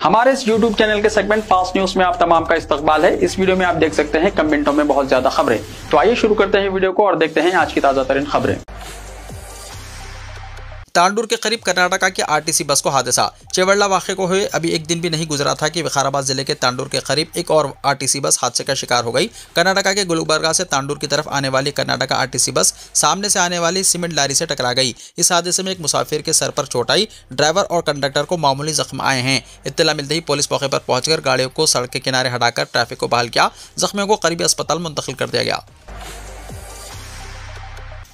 हमारे इस YouTube channel के सेगमेंट फास्ट न्यूज में आप तमाम का इस्तकबाल है। इस वीडियो में आप देख सकते हैं कम मिनटों में बहुत ज्यादा खबरें। तो आइए शुरू करते हैं वीडियो को और देखते हैं आज की ताजा तरीन खबरें। तांडूर के करीब कर्नाटका की आरटीसी बस को हादसा। चेवड़ला वाक़े को हुए अभी एक दिन भी नहीं गुजरा था कि विकाराबाद जिले के तांडूर के करीब एक और आरटीसी बस हादसे का शिकार हो गई। कर्नाटका के गुलबर्गा से तांडूर की तरफ आने वाली कर्नाटका आरटीसी बस सामने से आने वाली सीमेंट लारी से टकरा गई। इस हादसे में एक मुसाफिर के सर पर चोट आई। ड्राइवर और कंडक्टर को मामूली जख्म आए हैं। इत्तला मिलते ही पुलिस मौके पर पहुंचकर गाड़ियों को सड़क के किनारे हटाकर ट्रैफिक को बहाल किया। जख्मियों को करीबी अस्पताल मुंतकिल कर दिया गया।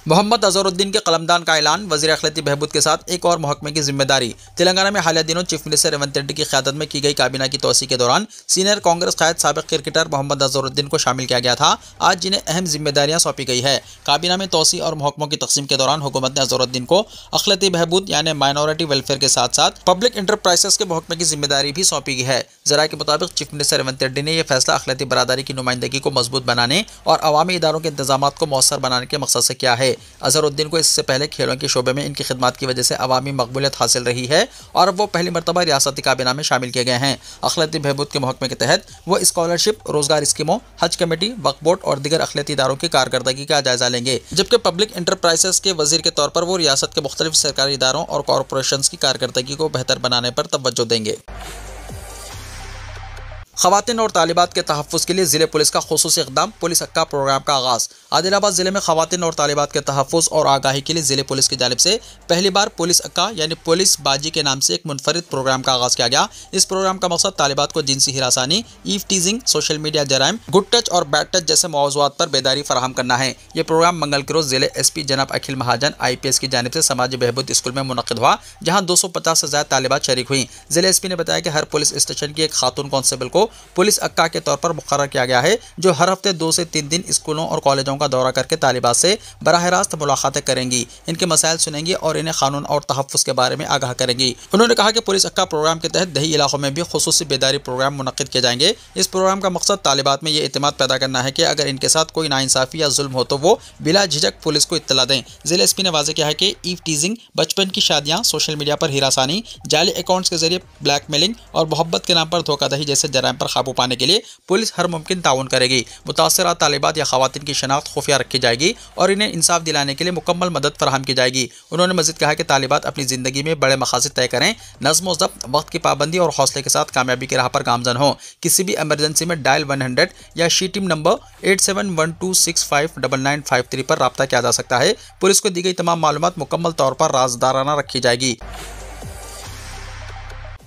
मोहम्मद अजहरुद्दीन के कलमदान का ऐलान। वज़ीर अखिलती बहबूद के साथ एक और महकमे की जिम्मेदारी। तेलंगाना में हालिया दिनों चीफ मिनिस्टर रेवंत रेड्डी की क़यादत में की गई काबीना की तोसी के दौरान सीनियर कांग्रेस कायद साबिक़ क्रिकेटर मोहम्मद अजहरुद्दीन को शामिल किया गया था। आज जिन्हें अहम जिम्मेदारियां सौंपी गई है। काबीना में तोसी और महकमों की तकसीम के दौरान हुकूमत ने अजहरुद्दीन को अखिलती बहबूद यानी माइनॉरिटी वेलफेयर के साथ साथ पब्लिक इंटरप्राइजेस के महकमे की जिम्मेदारी भी सौंपी गई है। ज़राए के मुताबिक चीफ मिनिस्टर रेवंत रेड्डी ने यह फैसला अखिलती बरादरी की नुमाइंदगी को मजबूत बनाने और अवामी इदारों के इंतजाम को मौसर बनाने के मकसद से किया है। अजहरुद्दीन को इससे पहले खेलों के शोबे में इनकी खिदमत की वजह से अवामी मकबूलियत हासिल रही है और अब वो पहली मरतबा रियासती काबीना में शामिल किए गए हैं। अखिलती बहबूद के महकमे के तहत वो स्कॉलरशिप, रोजगार स्कीमों, हज कमेटी, वक्फ बोर्ड और दीगर अखिलती इदारों की कारकर्दगी का जायजा लेंगे। जबकि पब्लिक इंटरप्राइजेस के वजीर के तौर पर वो रियासत के मुख्तलिफ सरकारी इदारों और कॉरपोरेशन की कारकर्दगी को बेहतर बनाने पर तवज्जो देंगे। ख़वातीन और तालिबात के तहफ़्फ़ुज़ के लिए ज़िले पुलिस का ख़ुसूसी इक़दाम। पुलिस अक्का प्रोग्राम का आगाज़। आदिलाबाद ज़िले में ख़वातीन और तालिबात के तहफ़्फ़ुज़ और आगाही के लिए ज़िले पुलिस की जानिब से पहली बार पुलिस अक्का यानी पुलिस बाजी के नाम से एक मुनफरिद प्रोग्राम का आगाज़ किया गया। इस प्रोग्राम का मकसद तालिबात को जिनसी हिरासानी, ईव टीजिंग, सोशल मीडिया जराइम, गुड टच और बैड टच जैसे मौज़ूआत पर बेदारी फराहम करना है। ये प्रोग्राम मंगल के रोज़ ज़िले SP जनाब अखिल महाजन IPS की जानिब से समाजी बहबूद स्कूल में मुनक़िद हुआ, जहाँ 250 से ज़्यादा तालिबात शरीक हुई। ज़िले SP ने बताया कि हर पुलिस स्टेशन की एक खातून कांस्टेबल को पुलिस अक्का के तौर पर मुक़र्रर किया गया है, जो हर हफ्ते 2 से 3 दिन स्कूलों और कॉलेजों का दौरा करके तालिबात से बराह रास्त मुलाकातें करेंगी, इनके मसाइल सुनेंगी और इन्हें कानून और तहफ़्फ़ुज़ के बारे में आगाह करेंगी। उन्होंने कहा कि पुलिस अक्का प्रोग्राम के तहत दही इलाकों में भी ख़ुसूसी बेदारी प्रोग्राम मुनक़्क़िद किए जाएंगे। इस प्रोग्राम का मकसद तालिबात में ये एतमाद पैदा करना है कि अगर इनके साथ कोई नाइंसाफ़ी या जुल्म हो तो वो बिला झिझक पुलिस को इत्तला दें। ज़िले SP ने वाज़ेह किया है कि ईव टीजिंग, बचपन की शादियाँ, सोशल मीडिया पर हिरासानी, जाली अकाउंट्स के जरिए ब्लैकमेलिंग और मोहब्बत के नाम पर धोखाधड़ी जैसे जराइम पर काबू पाने के लिए पुलिस हर मुमकिन ताउन करेगी। मुतासरा तालिबात या ख़वातीन की शनाख्त खुफिया रखी जाएगी और इन्हें इंसाफ दिलाने के लिए मुकम्मल मदद फराहम की जाएगी। उन्होंने मज़ीद कहा कि तालिबात अपनी ज़िंदगी में बड़े मकासद तय करें, नज़्म व ज़ब्त, वक्त की पाबंदी और हौसले के साथ कामयाबी की राह पर गामज़न हों। किसी भी एमरजेंसी में डायल 100 या शी टीम नंबर 8712659953 पर रब्ता किया जा सकता है। पुलिस को दी गई तमाम मालूमात मुकम्मल तौर पर राज़दाराना रखी जाएगी।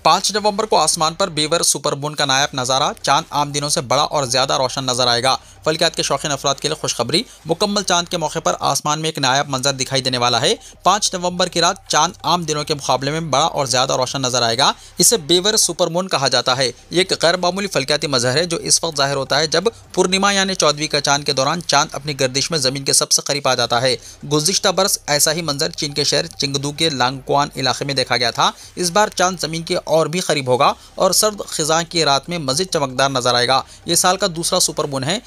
5 नवंबर को आसमान पर बीवर सुपरमून का नायाब नज़ारा। चांद आम दिनों से बड़ा और ज़्यादा रोशन नजर आएगा। फल्कियात के शौकीन अफराद के लिए खुशखबरी। मुकम्मल चांद के मौके पर आसमान में एक नायाब मंजर दिखाई देने वाला है। 5 नवंबर की रात चांद आम दिनों के मुकाबले में बड़ा और ज़्यादा रोशन नजर आएगा। इसे बीवर सुपरमून कहा जाता है। ये एक गैर मामूली फल्कियाती मजहर है जो इस वक्त जाहिर होता है जब पूर्णिमा यानी 14वीं का चांद के दौरान चांद अपनी गर्दिश में ज़मीन के सबसे करीब आ जाता है। गुज़िश्ता बरस ऐसा ही मंजर चीन के शहर चिंगदू के लांगक्वान इलाके में देखा गया था। इस बार चांद ज़मीन के और भी करीब होगा और सर्द खिज़ां की रात में मज़ीद चमकदार नजर आएगा। ये साल का दूसरा सुपरमून है।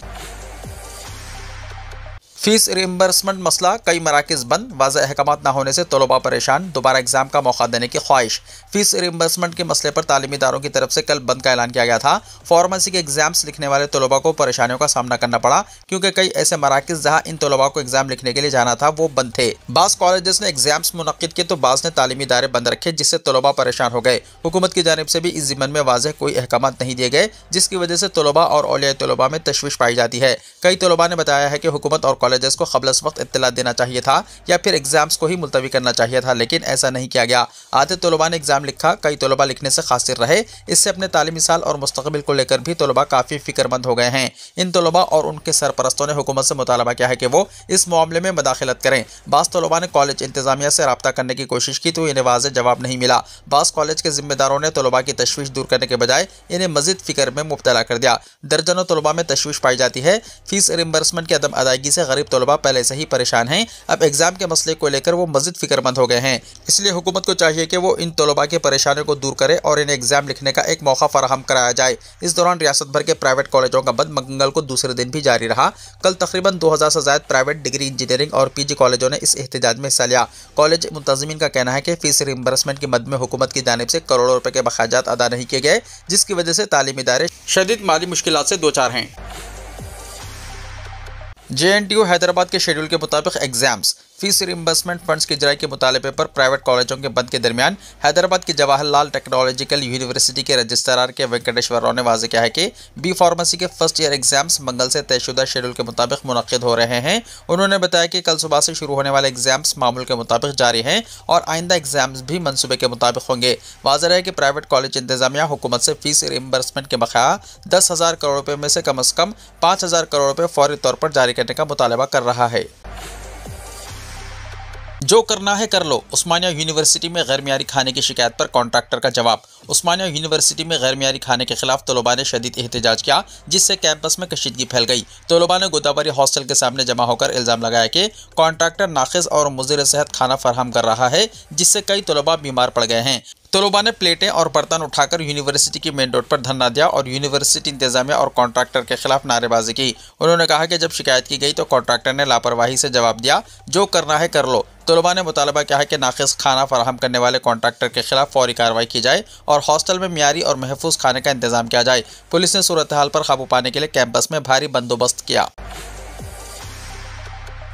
फीस रिइंबर्समेंट मसला, कई मराकज़ बंद, वाज़ेह अहकामात न होने से तलबा परेशान, दोबारा एग्ज़ाम का मौका देने की ख्वाहिश। फीस रिइंबर्समेंट के मसले पर तालीमी इदारों की तरफ से कल बंद का ऐलान किया गया था। फार्मेसी के एग्ज़ाम्स लिखने वाले तलबा को परेशानियों का सामना करना पड़ा क्योंकि कई ऐसे मराकज़ जहाँ इन तलबा को एग्ज़ाम लिखने के लिए जाना था वो बंद थे। बाज़ कॉलेजेस ने एग्ज़ाम्स मुनक़्क़िद किए तो बाज़ ने तालीमी इदारे बंद रखे, जिससे तलबा परेशान हो गए। हुकूमत की जानिब से भी इस ज़िम्मन में वाज़ेह कोई अहकामात नहीं दिए गए, जिसकी वजह से तलबा और औलिया तलबा में तशवीश पाई जाती है। कई तलबा ने बताया है कि हुकूमत और कॉलेजेस को क़ब्ल वक्त इत्तला देना चाहिए था या फिर एग्जाम्स को ही मुलतवी करना चाहिए था, लेकिन ऐसा नहीं किया गया। आधे तलबा ने एग्जाम लिखा, कई तलबा लिखने से खासिर रहे। इससे अपने तालीमी साल और मुस्तकबिल को लेकर भी तलबा काफ़ी फिक्रमंद हो गए हैं। इन तलबा और उनके सरपरस्तों ने हुकूमत से मुतालबा किया है कि वो इस मामले में मदाखिलत करें। बाज़ तलबा ने कॉलेज इंतजामिया से रब्ता करने की कोशिश की तो इन्हें वाज़ेह जवाब नहीं मिला। बाज़ कॉलेज के जिम्मेदारों ने तलबा की तशवीश दूर करने के बजाय इन्हें मज़ीद फिक्र में मुब्तला कर दिया। दर्जनों तलबा में तशवीश पाई जाती है। फीस रिइंबर्समेंट की अदम अदायगी से गरीब गरीब तलबा पहले से ही परेशान हैं। अब एग्जाम के मसले को लेकर वो मज़ीद फिक्रमंद हो गए हैं। इसलिए हुकूमत को चाहिए कि वो इन तलबा की परेशानियों को दूर करे और इन्हें एग्जाम लिखने का एक मौका फराहम कराया जाए। इस दौरान रियासत भर के प्राइवेट कॉलेजों का बंद मंगल को दूसरे दिन भी जारी रहा। कल तकरीबन 2000 से ज़्यादा प्राइवेट डिग्री, इंजीनियरिंग और पीजी कॉलेजों ने इस एहतजाज में हिस्सा लिया। कॉलेज मुंतज़मीन का कहना है कि फीस रिइंबर्समेंट की मद में हुकूमत की जानिब से करोड़ों रुपए के बखाजात अदा नहीं किए गए, जिसकी वजह से तालीमी इदारे शदीद माली मुश्किलात से दो चार हैं। JNTU हैदराबाद के शेड्यूल के मुताबिक एग्जाम्स, फीस रिइंबर्समेंट फंड्स की इजराई के मुतालबे पर प्राइवेट कॉलेजों के बंद के दरमियान हैदराबाद की जवाहरलाल टेक्नोलॉजिकल यूनिवर्सिटी के रजिस्ट्रार के वेंकटेश्वर राव ने वाज़ेह किया है कि बी फार्मेसी के फर्स्ट ईयर एग्जाम्स मंगल से तयशुदा शेड्यूल के मुताबिक मुनक्किद हो रहे हैं। उन्होंने बताया कि कल सुबह से शुरू होने वाले एग्जाम्स मामूल के मुताबिक जारी हैं और आइंदा एग्जाम्स भी मनसूबे के मुताबिक होंगे। वाज़ेह है कि प्राइवेट कॉलेज इंतजामिया हुकूमत से फीस रिइंबर्समेंट के बकाया 10,000 करोड़ रुपये में से कम 5,000 करोड़ रुपये फौरी तौर पर जारी करने का मुतालबा कर रहा है। जो करना है कर लो, उस्मानिया यूनिवर्सिटी में गैर मियारी खाने की शिकायत पर कॉन्ट्रैक्टर का जवाब। उस्मानिया यूनिवर्सिटी में गैर मियारी खाने के खिलाफ तलबा ने शदीद एहतजाज किया, जिससे कैंपस में कशीदगी फैल गई। तलबा ने गोदावरी हॉस्टल के सामने जमा होकर इल्ज़ाम लगाया कि कॉन्ट्रैक्टर नाक़िस और मुज़िर सेहत खाना फराहम कर रहा है, जिससे कई तलबा बीमार पड़ गए हैं। तलबा ने प्लेटें और बर्तन उठाकर यूनिवर्सिटी की मेन रोड पर धरना दिया और यूनिवर्सिटी इंतजामिया और कॉन्ट्रैक्टर के खिलाफ नारेबाजी की। उन्होंने कहा कि जब शिकायत की गई तो कॉन्ट्रैक्टर ने लापरवाही से जवाब दिया, जो करना है कर लो। तलबा ने मुतालबा किया है कि नाक़िस खाना फराहम करने वाले कॉन्ट्रैक्टर के खिलाफ फौरी कार्रवाई की जाए और हॉस्टल में मियारी और महफूज खाने का इंतजाम किया जाए। पुलिस ने सूरत हाल पर काबू पाने के लिए कैंपस में भारी बंदोबस्त किया।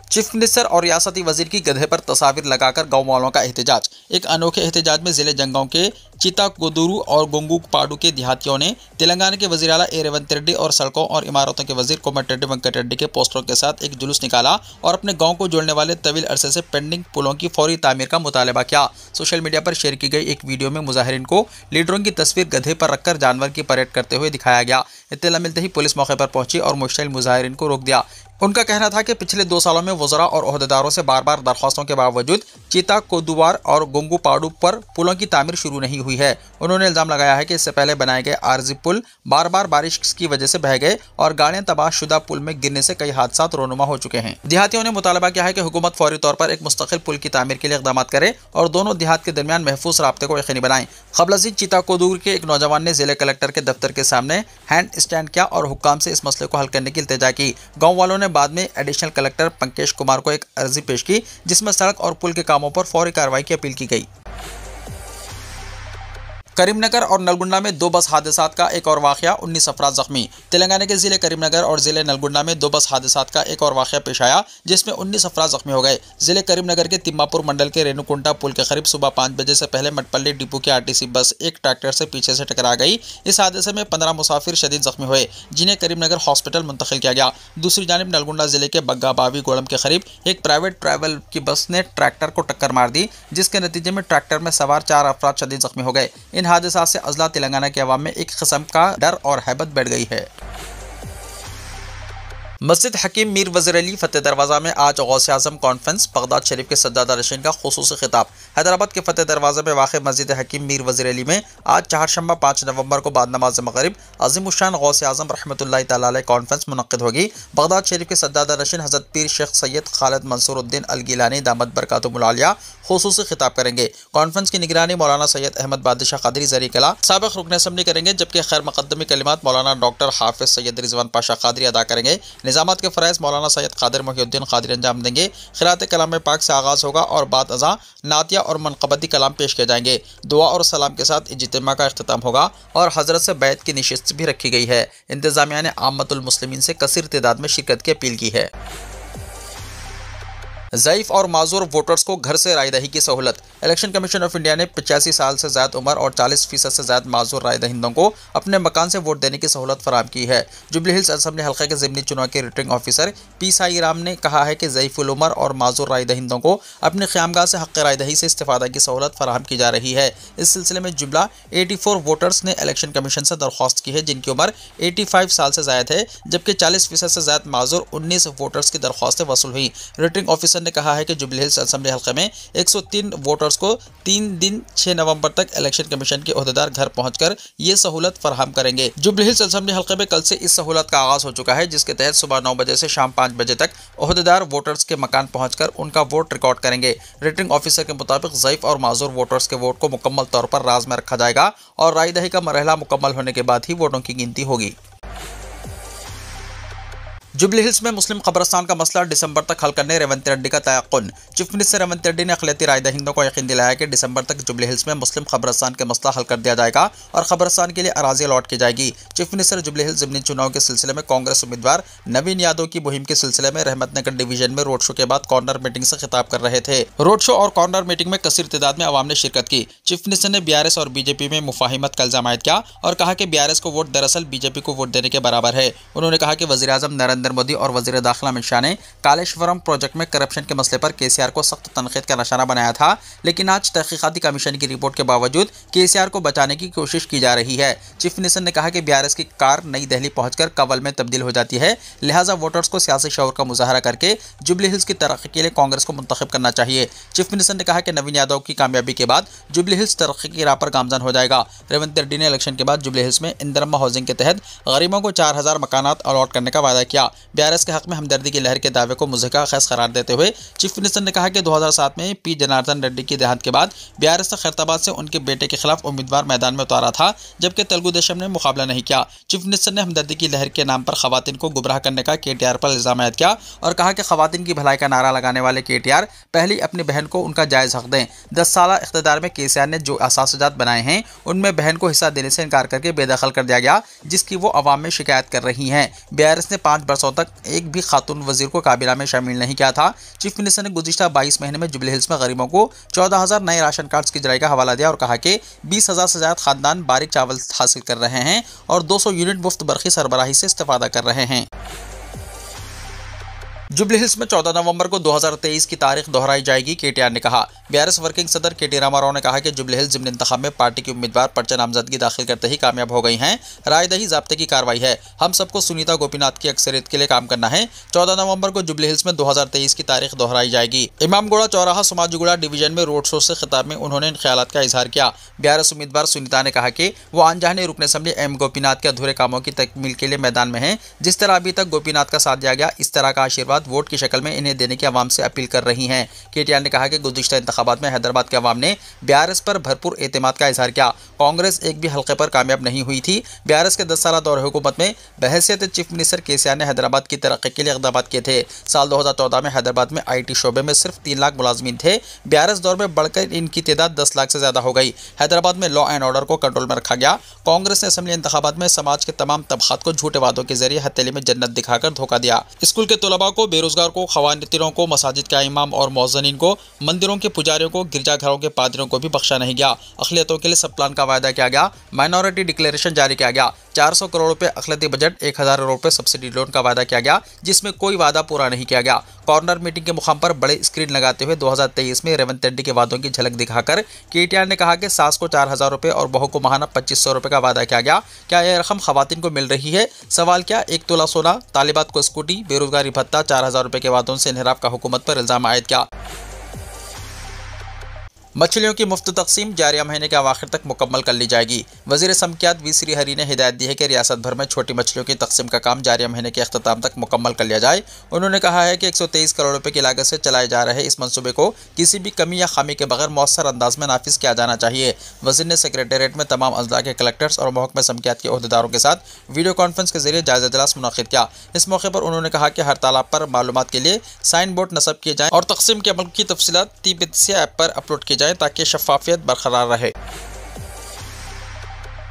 चीफ मिनिस्टर और रियासती वजीर की गधे पर तस्वीर लगाकर गाँव वालों का एहतजाज। एक अनोखे एहतजाज में जिले जंगांव के चिताकोदुरु और गोंगुपाडु के देहातियों ने तेलंगाना के वजीर आला ए रेवंत रेड्डी और सड़कों और इमारतों के वजीर कोमटिरेड्डी वेंकट रेड्डी के पोस्टरों के साथ एक जुलूस निकाला और अपने गांव को जोड़ने वाले तवील अरसे से पेंडिंग पुलों की फौरी तामीर का मुतालबा किया। सोशल मीडिया पर शेयर की गई एक वीडियो में मुजाहिरीन को लीडरों की तस्वीर गधे पर रखकर जानवर की परेड करते हुए दिखाया गया। इत्तला मिलते ही पुलिस मौके पर पहुंची और मुश्तिल मुजाहिरीन को रोक दिया। उनका कहना था कि पिछले 2 सालों में वज़रा और ओहदेदारों से बार बार दरख्वास्तों के बावजूद चिताकोदुवार और गोंगुपाडु पर पुलों की तामीर शुरू नहीं हुई है। उन्होंने इल्ज़ाम लगाया है कि इससे पहले बनाए गए आर्जी पुल बार बार बारिश की वजह से बह गए और गाड़ियां तबाहशुदा पुल में गिरने से कई हादसा रोनुमा हो चुके हैं। देहातियों ने मुतालबा किया है कि हुकूमत फौरी तौर पर एक मुस्तकिल पुल की तामीर के लिए इक़दाम करे और दोनों देहात के दरमियान महफूज राब्ते को यकीनी बनाएं। क़ब्ल-अज़ चिताकोदुर के एक नौजवान ने जिले कलेक्टर के दफ्तर के सामने हैंड स्टैंड किया और हुक्काम से इस मसले को हल करने की इल्तिजा की। गाँव वालों ने बाद में एडिशनल कलेक्टर पंकज कुमार को एक अर्जी पेश की, जिसमें सड़क और पुल के कामों पर फौरी कार्रवाई की अपील की गई। करीमनगर और नलगुंडा में 2 बस हादसात का एक और वाक़या, 19 अफराद जख्मी। तेलंगाना के ज़िले करीमनगर और ज़िले नलगुंडा में 2 बस हादसात का एक और वाक़या पेश आया, जिसमें 19 अफराद जख्मी हो गए। ज़िले करीमनगर के तिम्मापुर मंडल के रेणुकुंटा पुल के करीब सुबह 5 बजे से पहले मटपल्ली डिपो की RTC बस एक ट्रैक्टर से पीछे से टकरा गई। इस हादसे में 15 मुसाफिर शदीद जख्मी हुए, जिन्हें करीमनगर हॉस्पिटल मुंतकिल किया गया। दूसरी जानिब नलगुंडा ज़िले के बग्गा बावी गोड़म के करीब एक प्राइवेट ट्रैवल की बस ने ट्रैक्टर को टक्कर मार दी, जिसके नतीजे में ट्रैक्टर में सवार 4 अफराद शदीद जख्मी हो गए। इन हादसा से अजला तेलंगाना के अवाम में एक किस्म का डर और हैबत बढ़ गई है। मस्जिद हकीम मीर वज़ीर अली फतेह दरवाज़ा में आज गौसे आज़म कॉन्फ्रेंस, बगदाद शरीफ के सज्जादा नशीन का खुसूसी खिताब। हैदराबाद के फतेह दरवाज़ा में वाक़ मस्जिद हकीम मीर वज़ीर अली में आज चारशंबा 5 नवंबर को बाद नमाज मग़रिब अज़ीमुश्शान गौसे आज़म रहमतुल्लाहि तआला अलैह कॉन्फ्रेंस मुनक़्क़िद होगी। बगदाद शरीफ के सज्जादा नशीन हज़रत पीर शेख सैयद खालिद मंसूरुद्दीन अल गिलानी दामत बरकातुहुल आलिया खुसूसी खिताब करेंगे। कॉन्फ्रेंस की निगरानी मौलाना सैयद अहमद बादशाह क़ादरी ज़री कला साबिक़ रुकन असम्बली करेंगे, जबकि खैर मुक़द्दमी कलिमात मौलाना डॉक्टर हाफिज़ सैयद रिजवान पाशा क़ादरी अदा करेंगे। निज़ामात के फ़राइज़ मौलाना सैयद क़ादिर मोहिउद्दीन क़ादरी अंजाम देंगे। क़िराअत कलाम पाक से आगाज़ होगा और बाद अज़ा नातिया और मनक़बती कलाम पेश किए जाएंगे। दुआ और सलाम के साथ इज्तिमा का इख्तिताम होगा और हज़रत से बैत की निशिस्त भी रखी गई है। इंतज़ामिया ने आम्मतुल मुस्लिमीन से कसीर तादाद में शिरकत की अपील की है। ज़ईफ़ और माज़ूर वोटर्स को घर से रायदही की सहूलत। इलेक्शन कमीशन ऑफ इंडिया ने 85 साल से ज़्यादा उम्र और 40% से ज़्यादा माज़ूर राय दहिंदों को अपने मकान से वोट देने की सहूलत फराहम की है। जुबली हिल्स असम्बली हल्के के ज़िमनी चुनाव के returning officer P Sai Ram ने कहा है कि ज़ईफ़ुल उमर और माज़ूर राय दहिंदों को अपनी क़यामगाह से हक़ राय दही से इस्तिफ़ादा की सहूलत फराहम की जा रही है। इस सिलसिले में जुमला 84 वोटर्स ने इलेक्शन कमीशन से दरख्वास्त की है, जिनकी उम्र 85 साल से ज़ायद है, जबकि 40% से ज़्यादा माज़ूर 19 वोटर्स की दरख्वास्तें वसूल हुई। रिटर्निंग ऑफिसर ने कहा है कि जुबली हिल्स असेंबली हल्के में 103 वोटर्स को 3 दिन 6 नवंबर तक इलेक्शन कमीशन के ओहदेदार घर पहुंचकर ये सहूलत फराहम करेंगे। जुबली हिल्स असेंबली हल्के में कल से इस सहूलत का आगाज हो चुका है, जिसके तहत सुबह 9 बजे से शाम 5 बजे तक ओहदेदार वोटर्स के मकान पहुंचकर उनका वोट रिकॉर्ड करेंगे। रिटर्निंग ऑफिसर के मुताबिक ज़ईफ और माजूर वोटर्स के वोट को मुकम्मल तौर पर राज में रखा जाएगा और राय दही का मरहला मुकम्मल होने के बाद ही वोटों की गिनती होगी। जुबली हिल्स में मुस्लिम कब्रिस्तान का मसला दिसंबर तक हल करने रेवंत रेड्डी का तयक्कुन। चीफ मिनिस्टर रेवंत रेड्डी ने अक़लियती राय दहिंदों को यकीन दिलाया कि दिसंबर तक जुबली हिल्स में मुस्लिम कब्रिस्तान के मसला हल कर दिया जाएगा और कब्रिस्तान के लिए अराजी अलॉट की जाएगी। चीफ मिनिस्टर जुबली हिल्स ज़िमनी चुनाव के सिलसिले में कांग्रेस उम्मीदवार नवीन यादव की मुहिम के सिलसिले में रहमतनगर डिवीजन में रोड शो के बाद कॉर्नर मीटिंग से खिताब कर रहे थे। रोड शो और कॉर्नर मीटिंग में कसीर तादाद में अवाम ने शिरकत की। चीफ मिनिस्टर ने BRS और BJP में मुफाहिमत का इल्जाम आयद किया और कहा कि BRS को वोट दरअसल BJP को वोट देने के बराबर है। उन्होंने कहा कि वज़ीर-ए-आज़म नरेंद्र मोदी और वज़ीर दाखिला अमित शाह ने कालेश्वरम प्रोजेक्ट में करप्शन के मसले पर KCR को सख्त तनकीद का निशाना बनाया था, लेकिन आज तहकीकाती कमीशन की रिपोर्ट के बावजूद KCR को बचाने की कोशिश की जा रही है। चीफ मिनिस्टर ने कहा कि BRS की कार नई दिल्ली पहुंचकर कवल में तब्दील हो जाती है, लिहाजा वोटर्स को सियासी शऊर का मुजाहरा करके जुबली हिल्स की तरक्की के लिए कांग्रेस को मुंतखब करना चाहिए। चीफ मिनिस्टर ने कहा कि नवीन यादव की कामयाबी के बाद जुबली हिल्स तरक्की की राह पर गामजन हो जाएगा। रेवंत रेड्डी ने इलेक्शन के बाद जुबली हिल्स में इंदिरम्मा हाउसिंग के तहत गरीबों को 4000 मकानात अलॉट करने का वादा किया। BRS के हक में हमदर्दी की लहर के दावे को मुज़हिका खैस करार देते हुए चीफ मिनिस्टर ने कहा कि 2007 में P जनार्दन रेड्डी की देहांत के बाद BRS ने खैरताबाद से उनके बेटे के खिलाफ उम्मीदवार मैदान में उतारा था, जबकि तेलुगु देशम ने मुकाबला नहीं किया। चीफ मिनिस्टर ने हमदर्दी की लहर के नाम पर खवातीन को गुमराह करने का KTR पर इल्जाम आयद किया और कहा कि खवातीन की भलाई का नारा लगाने वाले KTR पहली अपनी बहन को उनका जायज़ हक दें। 10 साल इख्तिदार में KCR ने जो असासजात बनाए हैं उनमें बहन को हिस्सा देने से इनकार करके बेदखल कर दिया गया, जिसकी वो अवाम में शिकायत कर रही हैं। BRS ने 5 बरसों तक एक भी खातून वजीर को काबिला में शामिल नहीं किया था। चीफ मिनिस्टर ने गुज़िश्ता 22 महीने में जुबली हिल्स में गरीबों को 14,000 नए राशन कार्ड्स की जराई का हवाला दिया और कहा कि 20,000 से ज़्यादा खानदान बारीक चावल हासिल कर रहे हैं और 200 यूनिट मुफ्त बरखी सरबराही से इस्तेफादा कर रहे हैं। जुबली हिल्स में 14 नवंबर को 2023 की तारीख दोहराई जाएगी, KTR ने कहा। BRS वर्किंग सदर KT रामाराव ने कहा कि जुबली हिल्स ज़िमनी इंतखाब में पार्टी की उम्मीदवार पर्चा नामजदगी दाखिल करते ही कामयाब हो गई हैं। राय दही ज़ाब्ते की कार्रवाई है। हम सबको सुनीता गोपीनाथ की अक्सरियत के लिए काम करना है। 14 नवंबर को जुबली हिल्स में 2023 की तारीख दोहराई जाएगी। इमामगोड़ा चौराहा समाजीगुड़ा डिवीजन में रोड शो से खिताब में उन्होंने इन ख्यालात का इजहार किया। BRS उम्मीदवार सुनीता ने कहा कि वो अनजाने रुकन असेंबली M गोपीनाथ के अधूरे कामों की तकमील के लिए मैदान में हैं। जिस तरह अभी तक गोपीनाथ का साथ दिया गया, इस तरह का आशीर्वाद वोट की शक्ल में इन्हें देने की आवाम से अपील कर रही हैं। KTR ने कहा कि गुज़िश्ता इंतखाबात में हैदराबाद के अवाम ने BRS पर भरपूर एतमाद का इजहार किया। कांग्रेस एक भी हल्के पर कामयाब नहीं हुई थी। BRS के 10 साल दौर हुकूमत में बहैसियत चीफ मिनिस्टर KCR ने हैदराबाद की तरक्की के लिए इक़दाम किए थे। साल 2014 में हैदराबाद में IT शोबे में सिर्फ 3 लाख मुलाजमीन थे। BRS दौर में बढ़कर इनकी तादाद 10 लाख से ज़्यादा हो गई। हैदराबाद में लॉ एंड ऑर्डर को कंट्रोल में रखा गया। कांग्रेस ने असेंबली इंतखाबात में समाज के तमाम तबक़ात को झूठे वादों के जरिए हथेली में जन्नत दिखाकर धोखा दिया। स्कूल के तलबा को, बेरोजगार को, ख़वातीनों को, मसाजिद के इमाम और मौज़नीन को, मंदिरों के पुजारियों को, गिरजाघरों के पादरियों को भी बख्शा नहीं गया। अक़लियतों के लिए सब प्लान का वायदा किया गया। माइनॉरिटी डिक्लेरेशन जारी किया गया। 400 करोड़ रुपए अक़लियती बजट, 1000 करोड़ रुपए सब्सिडी लोन का वादा किया गया, जिसमें कोई वादा पूरा नहीं किया गया। कॉर्नर मीटिंग के मुकाम पर बड़े स्क्रीन लगाते हुए 2023 में रेवंत रेड्डी के वादों की झलक दिखाकर KTR ने कहा कि सास को 4000 रुपए और बहू को महाना 2500 रुपए का वादा किया गया। क्या यह रकम खवातीन को मिल रही है? सवाल क्या 1 तोला सोना, तालिबात को स्कूटी, बेरोजगारी भत्ता, 4000 रुपए के वादों से इनहराफ का हुकूमत पर इल्जाम आयद किया। मछलियों की मुफ्त तकसीम जारिया महीने के आखिर तक मुकम्मल कर ली जाएगी। वज़ीर समकियात V श्रीहरी ने हिदायत दी है कि रियासत भर में छोटी मछलियों की तकसीम का काम जारिया महीने के अख्ताम तक मुकम्मल कर लिया जाए। उन्होंने कहा है कि 123 करोड़ रुपए की लागत से चलाए जा रहे इस मंसूबे को किसी भी कमी या खामी के बगैर मौसर अंदाज में नाफिज किया जाना चाहिए। वज़ीर ने सेक्रेटेरिएट में तमाम अजला के कलेक्टर्स और महकमा समकियात के अहदेदारों के साथ वीडियो कॉन्फ्रेंस के जरिए जायजा इजलास मुनक़िद किया। इस मौके पर उन्होंने कहा कि हर तालाब पर मालूमात के लिए साइन बोर्ड नस्ब किए जाएँ और तकसीम के अमल की तफसीलात TBTC ऐप पर अपलोड की जाए ताकि शफाफियत बरकरार रहे।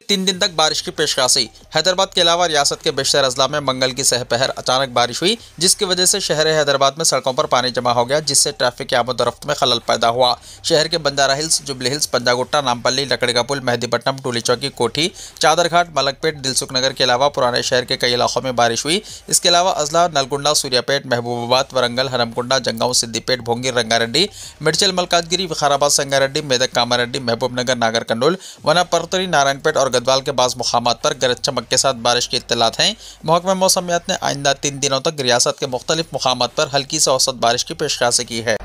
3 दिन तक बारिश की पेशकशी। हैदराबाद के अलावा रियासत के बेशतर अजला में मंगल की सहपहर अचानक बारिश हुई, जिसकी वजह से शहर हैदराबाद में सड़कों पर पानी जमा हो गया, जिससे ट्रैफिक की आमद-ओ-रफ्त में खलल पैदा हुआ। शहर के Banjara hills, jubilee hills, Panjagutta, Nampally, लकड़ी का पुल, मेहदीपट्टनम, टूली चौकी, कोठी, चादरघाट, मलकपेट, दिलसुख नगर के अलावा पुराने शहर के कई इलाकों में बारिश हुई। इसके अलावा अजला नलगुंडा, सूर्यापेट, महबूबाबाद, वरंगल, हरमकुंडा, जंगांव, सिद्दीपेट, भोंगी, रंगारेड्डी, मिर्चल, मलकाजगिरी, विखाराबाद, संगारेड्डी, मेदक, कामारेड्डी, महबूबनगर, नागर कन्नूल, वनापर्तरी, नारायणपेट और गढ़वाल के बाज़ मुकामात पर गरज चमक के साथ बारिश की इत्तलात हैं। महकमा मौसमियात ने आइंदा 3 दिनों तक रियासत के मुख्तलिफ मुकामात पर हल्की से औसत बारिश की पेशकशी की है।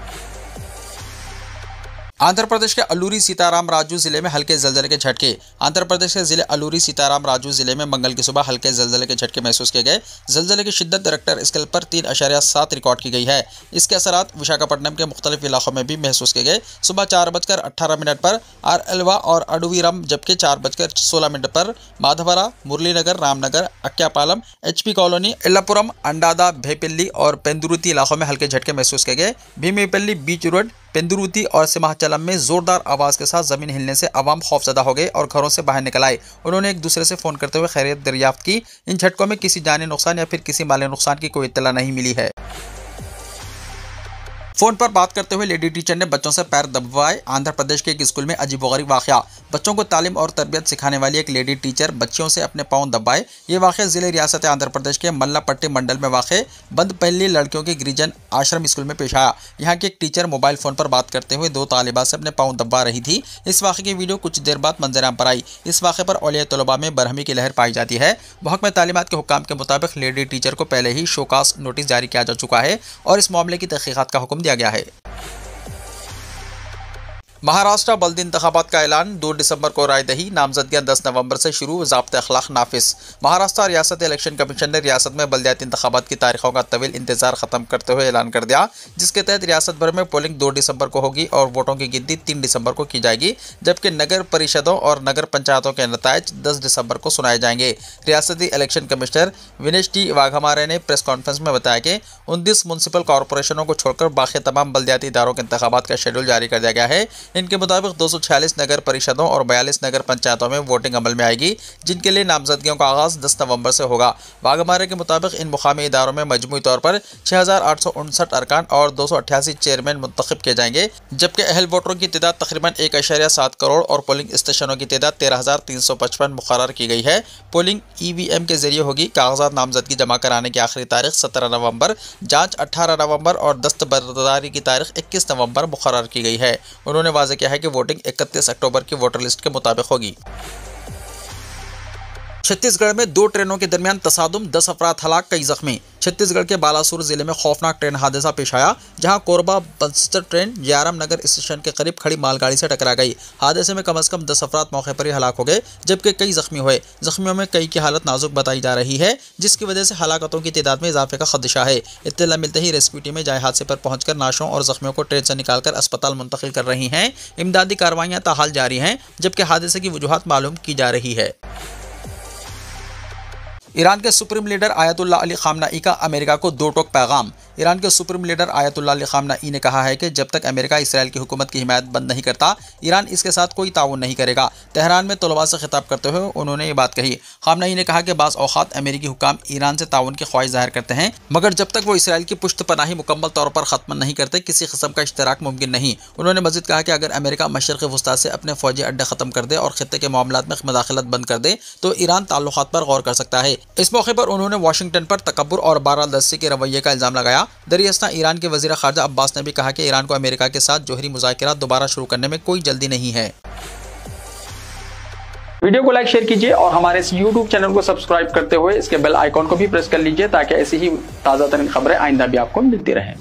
आंध्र प्रदेश के अल्लूरी सीताराम राजू जिले में हल्के जलजले के झटके। आंध्र प्रदेश के जिले अल्लूरी सीताराम राजू जिले में मंगल की सुबह हल्के जलजले के झटके महसूस किए गए। जलजले की शिद्दत रिक्टर स्केल पर 3.7 रिकॉर्ड की गई है। इसके असरात विशाखापट्टनम के मुख्तलिफ इलाकों में भी महसूस किए गए। सुबह 4:18 पर आरएलवा और अडुवीरम, जबकि 4:16 पर माधवरा, मुरलीनगर, रामनगर, अक्यापालम, HP कॉलोनी, इल्लापुरम, अंडादा, भेपिल्ली और पेंदुरुती इलाकों में हल्के झटके महसूस किए गए। भीमेपल्ली, बीच रोड, पेंदुरुती और सिमाचलम में जोरदार आवाज के साथ जमीन हिलने से अवाम खौफजदा हो गए और घरों से बाहर निकल आए। उन्होंने एक दूसरे से फोन करते हुए खैरियत दरियाफ्त की। इन झटकों में किसी जानी नुकसान या फिर किसी माली नुकसान की कोई इत्तला नहीं मिली है। फोन पर बात करते हुए लेडी टीचर ने बच्चों से पैर दबवाए। आंध्र प्रदेश के एक स्कूल में अजीबोगरीब वाकया। बच्चों को तालीम और तरबियत सिखाने वाली एक लेडी टीचर बच्चियों से अपने पांव दबाए। ये वाकया जिले रियासत आंध्र प्रदेश के मल्लापट्टी मंडल में वाक़ बंदपल्ली लड़कियों के गिरिजन आश्रम स्कूल में पेश आया। यहाँ की एक टीचर मोबाइल फोन पर बात करते हुए 2 तालिबात से अपने पाँव दबा रही थी। इस वाक़े की वीडियो कुछ देर बाद मंजराम पर आई। इस वाक़े पर औलिया तलबा में बरहमी की लहर पाई जाती है। महकमा तालीमात के हुक्काम के मुताबिक लेडी टीचर को पहले ही शोकास नोटिस जारी किया जा चुका है और इस मामले की तहकीकात का हुक्म दिया गया है। महाराष्ट्र बल्दी इंतखाबात का ऐलान। 2 दिसंबर को रायदही, नामजदगियां 10 नवंबर से शुरू, ज़ाब्ते अखलाक नाफिस। महाराष्ट्र रियासत इलेक्शन कमीशन ने रियासत में बल्दियाती इंतखाबात की तारीखों का तवील इंतजार खत्म करते हुए ऐलान कर दिया, जिसके तहत रियासत भर में पोलिंग 2 दिसंबर को होगी और वोटों की गिनती 3 दिसंबर को की जाएगी, जबकि नगर परिषदों और नगर पंचायतों के नतायज 10 दिसंबर को सुनाए जाएंगे। रियासती election commissioner Vinesh T Waghmare ने प्रेस कॉन्फ्रेंस में बताया कि 29 म्यूनसिपल कॉरपोरेशनों को छोड़कर बाकी तमाम बल्दियाती इदारों के इंतखाबात का शेड्यूल जारी कर दिया गया है। इनके मुताबिक 246 नगर परिषदों और 42 नगर पंचायतों में वोटिंग अमल में आएगी, जिनके लिए नामजदगियों का आगाज 10 नवंबर से होगा। वाघमारे के मुताबिक इन मुकामी इदारों में मजमूई तौर पर 6859 अरकान और 288 चेयरमैन मुंतखब किए जाएंगे, जबकि अहल वोटरों की तादाद तकरीबन 1.7 करोड़ और पोलिंग स्टेशनों की तादाद 13,355 मुकर्रर की गई है। पोलिंग EVM के जरिए होगी। कागजात नामजदगी जमा कराने की आखिरी तारीख 17 नवंबर, जांच 18 नवंबर और दस्तबरदारी की तारीख 21 नवंबर मुकर्रर की गई है। उन्होंने वाज़ेह किया है कि वोटिंग 31 अक्टूबर की वोटर लिस्ट के मुताबिक होगी। छत्तीसगढ़ में 2 ट्रेनों के दरमियान तसादुम, 10 अफराद हलाक, कई जख्मी। छत्तीसगढ़ के बालासुर जिले में खौफनाक ट्रेन हादसा पेश आया, जहां कोरबा बस्तर ट्रेन जयराम नगर स्टेशन के करीब खड़ी मालगाड़ी से टकरा गई। हादसे में कम से कम 10 अफराद मौके पर ही हलाक हो गए, जबकि कई जख्मी हुए। जख्मियों में कई की हालत नाजुक बताई जा रही है, जिसकी वजह से हलाकतों की तादाद में इजाफे का खदशा है। इत्तला मिलते ही रेस्क्यू टीमें जाए हादसे पर पहुंचकर नाशों और जख्मियों को ट्रेन से निकालकर अस्पताल मुंतकिल कर रही हैं। इमदादी कार्रवाइयां ताहाल जारी हैं, जबकि हादसे की वजूहात मालूम की जा रही है। ईरान के सुप्रीम लीडर आयतुल्लाह अली खामनाई का अमेरिका को 2 टोक पैगाम। ईरान के सुप्रीम लीडर आयतुल्लाह अली खामनाई ने कहा है कि जब तक अमेरिका इसराइल की हुकूमत की हिमायत बंद नहीं करता, ईरान इसके साथ कोई ताउन नहीं करेगा। तेहरान में तलबा से खिताब करते हुए उन्होंने ये बात कही। खामनाई ने कहा कि बाज़ औक़ात अमेरिकी हुकाम ईरान से ताउन की ख्वाहिश जाहिर करते हैं, मगर जब तक वो इसराइल की पुश्त पनाही मुकम्मल तौर पर ख़त्म नहीं करते, किसी किस्म का इश्तराक मुमकिन नहीं। उन्होंने मज़ीद कहा कि अगर अमेरिका मशरिक़ वस्ता से अपने फ़ौजी अड्डे ख़त्म कर दे और खित्ते के मामलात में मुदाखलत बंद कर दे, तो ईरान ताल्लुक़ात पर गौर कर सकता है। इस मौके पर उन्होंने वाशिंगटन पर तकब्बुर और बारादस्ती के रवैये का इल्ज़ाम लगाया। दरियास्ता ईरान के वज़ीर ख़ारजा अब्बास ने भी कहा कि ईरान को अमेरिका के साथ जोहरी मुज़ाकिरात दोबारा शुरू करने में कोई जल्दी नहीं है। वीडियो को लाइक शेयर कीजिए और हमारे इस YouTube चैनल को सब्सक्राइब करते हुए इसके बेल आइकॉन को भी प्रेस कर लीजिए, ताकि ऐसी ही ताज़ा तरीन खबरें आइंदा भी आपको मिलती रहें।